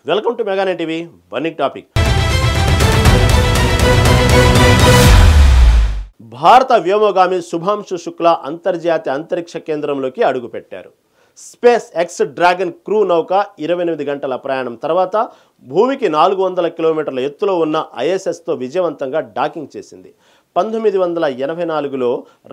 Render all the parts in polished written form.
Welcome to mega night TV. Burning topic. భారత వ్యోమగామి శుభాంశు శుక్లా అంతర్జాతీయ అంతరిక్ష కేంద్రంలోకి అడుగుపెట్టారు. స్పేస్ ఎక్స్ డ్రాగన్ క్రూ నౌక 28 గంటల ప్రయాణం తర్వాత భూమికి 400 కిలోమీటర్ల ఎత్తులో ఉన్న ఐఎస్ఎస్తో విజయవంతంగా డాకింగ్ చేసింది. 1984లో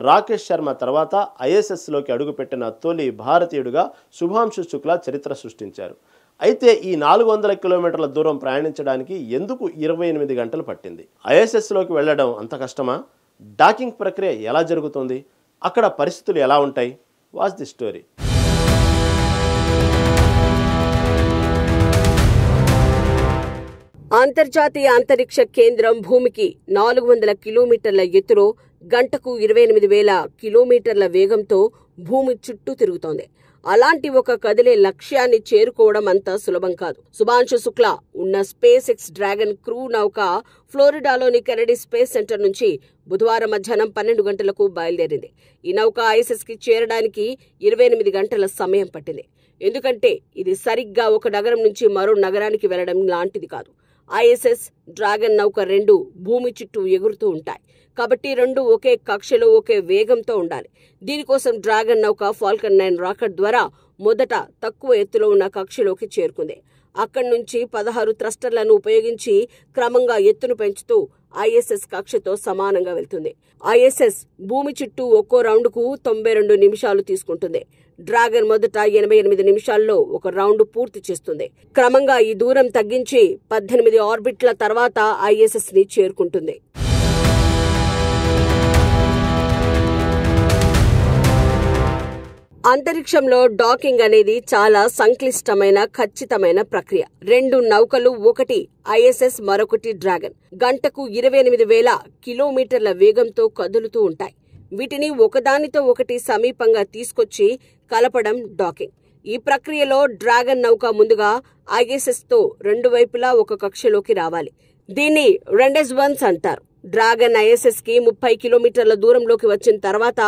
రాకేష్ శర్మ తర్వాత ఐఎస్ఎస్లోకి అడుగుపెట్టిన తొలి భారతీయుడిగా శుభాంశు శుక్లా చరిత్ర సృష్టించారు. అయితే ఈ 400 కిలోమీటర్ల దూరం ప్రయాణించడానికి ఎందుకు 28 గంటలు పట్టింది? ఐఎస్ఎస్లోకి వెళ్ళడం అంత కష్టమా? డాకింగ్ ప్రక్రియ ఎలా జరుగుతుంది? అక్కడ పరిస్థితులు ఎలా ఉంటాయి? Watch the story. అంతర్జాతీయ అంతరిక్ష కేంద్రం భూమికి 400 కిలోమీటర్ల ఎత్తులో గంటకు 28,000 కిలోమీటర్ల వేగంతో భూమి చుట్టూ తిరుగుతోంది. అలాంటి ఒక కదిలే లక్ష్యాన్ని చేరుకోవడం అంత సులభం కాదు. శుభాంశు శుక్లా ఉన్న స్పేస్ ఎక్స్ డ్రాగన్ క్రూ నౌక ఫ్లోరిడాలోని కెనడీ స్పేస్ సెంటర్ నుంచి బుధవారం మధ్యాహ్నం 12 గంటలకు బయలుదేరింది. ఈ నౌక ఐఎస్ఎస్ కి చేరడానికి 28 గంటల సమయం పట్టింది. ఎందుకంటే ఇది సరిగ్గా ఒక నగరం నుంచి మరో నగరానికి వెళ్లడం లాంటిది కాదు. ఐఎస్ఎస్, డ్రాగన్ నౌక రెండు భూమి చుట్టూ ఎగురుతూ ఉంటాయి కాబట్టి రెండు ఒకే కక్షలో ఒకే వేగంతో ఉండాలి. దీనికోసం డ్రాగన్ నౌక ఫాల్కన్ 9 రాకెట్ ద్వారా మొదట తక్కువ ఎత్తులో ఉన్న కక్షలోకి చేరుకుంది. అక్కడి నుంచి 16 థ్రస్టర్లను ఉపయోగించి క్రమంగా ఎత్తును పెంచుతూ ఐఎస్ఎస్ కక్షతో సమానంగా వెళ్తుంది. ఐఎస్ఎస్ భూమి చుట్టూ ఒక్కో రౌండ్కు 92 నిమిషాలు తీసుకుంటుంది. డ్రాగన్ మొదట 88 నిమిషాల్లో ఒక రౌండ్ పూర్తి చేస్తుంది. క్రమంగా ఈ దూరం తగ్గించి 18 ఆర్బిట్ల తర్వాత ఐఎస్ఎస్ ని చేరుకుంటుంది. అంతరిక్షంలో డాకింగ్ అనేది చాలా సంక్లిష్టమైన ఖచ్చితమైన ప్రక్రియ. రెండు నౌకలు, ఒకటి ఐఎస్ఎస్ మరొకటి డ్రాగన్, గంటకు 28,000 కిలోమీటర్ల వేగంతో కదులుతూ ఉంటాయి. వీటిని ఒకదానితో ఒకటి సమీపంగా తీసుకొచ్చి కలపడం డాకింగ్. ఈ ప్రక్రియలో డ్రాగన్ నౌక ముందుగా ఐఎస్ఎస్ తో రెండు వైపులా ఒక కక్షలోకి రావాలి. దీన్ని రెండెజ్వన్స్ అంటారు. డ్రాగన్ ఐఎస్ఎస్ కి 30 కిలోమీటర్ల దూరంలోకి వచ్చిన తర్వాత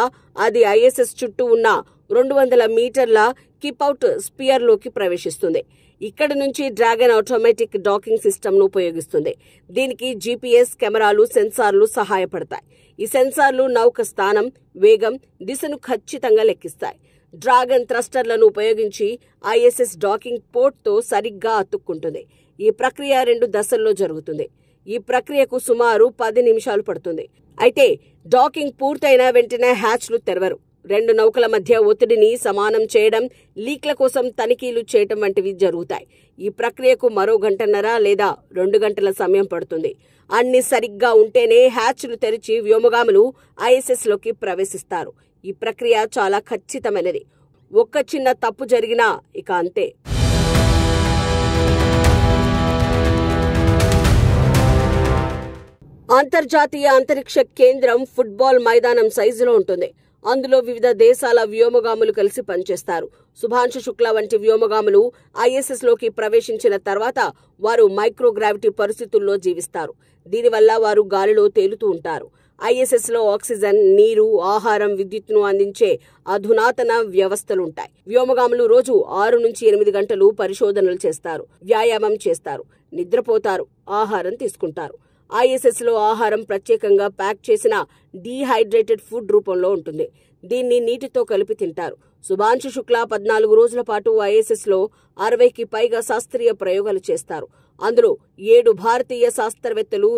అది ఐఎస్ఎస్ చుట్టూ ఉన్న 200 మీటర్ల కిప్అవుట్ స్పియర్ లోకి ప్రవేశిస్తుంది. ఇక్కడ నుంచి డ్రాగన్ ఆటోమేటిక్ డాకింగ్ సిస్టమ్ ను ఉపయోగిస్తుంది. దీనికి జీపీఎస్ కెమెరాలు, సెన్సార్లు సహాయపడతాయి. ఈ సెన్సార్లు నౌక స్థానం, వేగం, దిశను ఖచ్చితంగా లెక్కిస్తాయి. డ్రాగన్ థ్రస్టర్లను ఉపయోగించి ఐఎస్ఎస్ డాకింగ్ పోర్ట్ తో సరిగ్గా అతుక్కుంటుంది. ఈ ప్రక్రియ 2 దశల్లో జరుగుతుంది. ఈ ప్రక్రియకు సుమారు 10 నిమిషాలు పడుతుంది. అయితే డాకింగ్ పూర్తయిన వెంటనే హ్యాచ్లు తెరవరు. రెండు నౌకల మధ్య ఒత్తిడిని సమానం చేయడం, లీక్ల కోసం తనిఖీలు చేయటం వంటివి జరుగుతాయి. ఈ ప్రక్రియకు మరో 1.5 గంటన్నర లేదా 2 గంటల సమయం పడుతుంది. అన్ని సరిగ్గా ఉంటేనే హ్యాచ్లు తెరిచి వ్యోమగాములు ఐఎస్ఎస్ లోకి ప్రవేశిస్తారు. ఈ ప్రక్రియ చాలా ఖచ్చితమైనది. ఒక్క చిన్న తప్పు జరిగినా ఇక అంతే. అంతర్జాతీయ అంతరిక్ష కేంద్రం ఫుట్బాల్ మైదానం సైజులో ఉంటుంది. అందులో వివిధ దేశాల వ్యోమగాములు కలిసి పనిచేస్తారు. శుభాంశు శుక్లా వంటి వ్యోమగాములు ఐఎస్ఎస్ లోకి ప్రవేశించిన తర్వాత వారు మైక్రోగ్రావిటీ పరిస్థితుల్లో జీవిస్తారు. దీనివల్ల వారు గాలిలో తేలుతూ ఉంటారు. ఐఎస్ఎస్ లో ఆక్సిజన్, నీరు, ఆహారం, విద్యుత్తును అందించే అధునాతన వ్యవస్థలుంటాయి. వ్యోమగాములు రోజు 6 నుంచి 8 గంటలు పరిశోధనలు చేస్తారు, వ్యాయామం చేస్తారు, నిద్రపోతారు, ఆహారం తీసుకుంటారు. ఐఎస్ఎస్ లో ఆహారం ప్రత్యేకంగా ప్యాక్ చేసిన డీహైడ్రేటెడ్ ఫుడ్ రూపంలో ఉంటుంది. దీన్ని నీటితో కలిపి తింటారు. శుభాంశు శుక్లా 14 రోజుల పాటు ఐఎస్ఎస్ లో 60కి పైగా శాస్త్రీయ ప్రయోగాలు చేస్తారు. అందులో 7 భారతీయ శాస్త్రవేత్తలు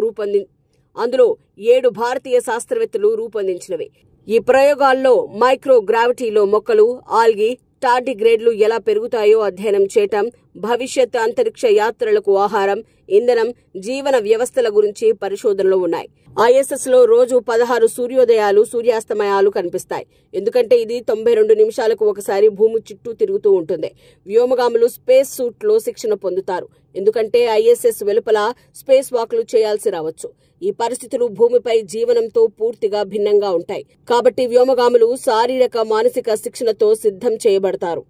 రూపొందించినవి. ఈ ప్రయోగాల్లో మైక్రోగ్రావిటీలో మొక్కలు, ఆల్గి, టార్డిగ్రేడ్లు ఎలా పెరుగుతాయో అధ్యయనం చేయటం, భవిష్యత్ అంతరిక్ష యాత్రలకు ఆహారం, ఇంధనం, జీవన వ్యవస్థల గురించి పరిశోధనలు ఉన్నాయి. ఐఎస్ఎస్ లో రోజు 16 సూర్యోదయాలు, సూర్యాస్తమయాలు కనిపిస్తాయి. ఎందుకంటే ఇది 92 నిమిషాలకు ఒకసారి భూమి చుట్టూ తిరుగుతూ ఉంటుంది. వ్యోమగాములు స్పేస్ సూట్ లో శిక్షణ పొందుతారు. ఎందుకంటే ఐఎస్ఎస్ వెలుపల స్పేస్ వాక్లు చేయాల్సి రావచ్చు. ఈ పరిస్థితులు భూమిపై జీవనంతో పూర్తిగా భిన్నంగా ఉంటాయి. కాబట్టి వ్యోమగాములు శారీరక, మానసిక శిక్షణతో సిద్ధం చేయబడతారు.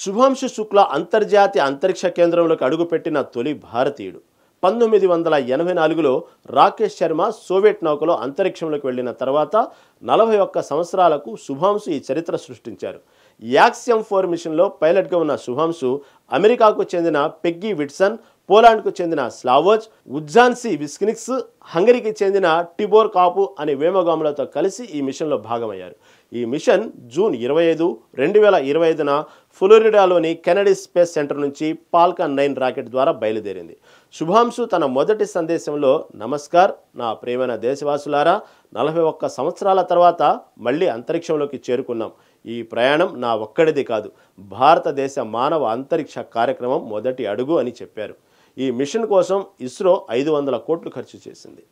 శుభాంశు శుక్లా అంతర్జాతీయ అంతరిక్ష కేంద్రంలోకి అడుగుపెట్టిన తొలి భారతీయుడు. 1984లో రాకేష్ శర్మ సోవియట్ నౌకలో అంతరిక్షంలోకి వెళ్లిన తర్వాత 41 సంవత్సరాలకు శుభాంశు ఈ చరిత్ర సృష్టించారు. యాక్సియం 4 మిషన్లో పైలట్గా ఉన్న శుభాంశు అమెరికాకు చెందిన పెగ్గీ విట్సన్, పోలాండ్కు చెందిన స్లావోజ్ ఉజ్జాన్సీ విస్కినిక్స్, హంగరీకి చెందిన టిబోర్ కాపు అనే వ్యోమగాములతో కలిసి ఈ మిషన్లో భాగమయ్యారు. ఈ మిషన్ జూన్ 25, 2025న ఫ్లోరిడాలోని కెనడీ స్పేస్ సెంటర్ నుంచి ఫాల్కన్ 9 రాకెట్ ద్వారా బయలుదేరింది. శుభాంశు తన మొదటి సందేశంలో, నమస్కార్ నా ప్రియమైన దేశవాసులారా, 41 సంవత్సరాల తర్వాత మళ్ళీ అంతరిక్షంలోకి చేరుకున్నాం. ఈ ప్రయాణం నా ఒక్కడిది కాదు, భారతదేశ మానవ అంతరిక్ష కార్యక్రమం మొదటి అడుగు అని చెప్పారు. ఈ మిషన్ కోసం ఇస్రో 500 కోట్లు ఖర్చు చేసింది.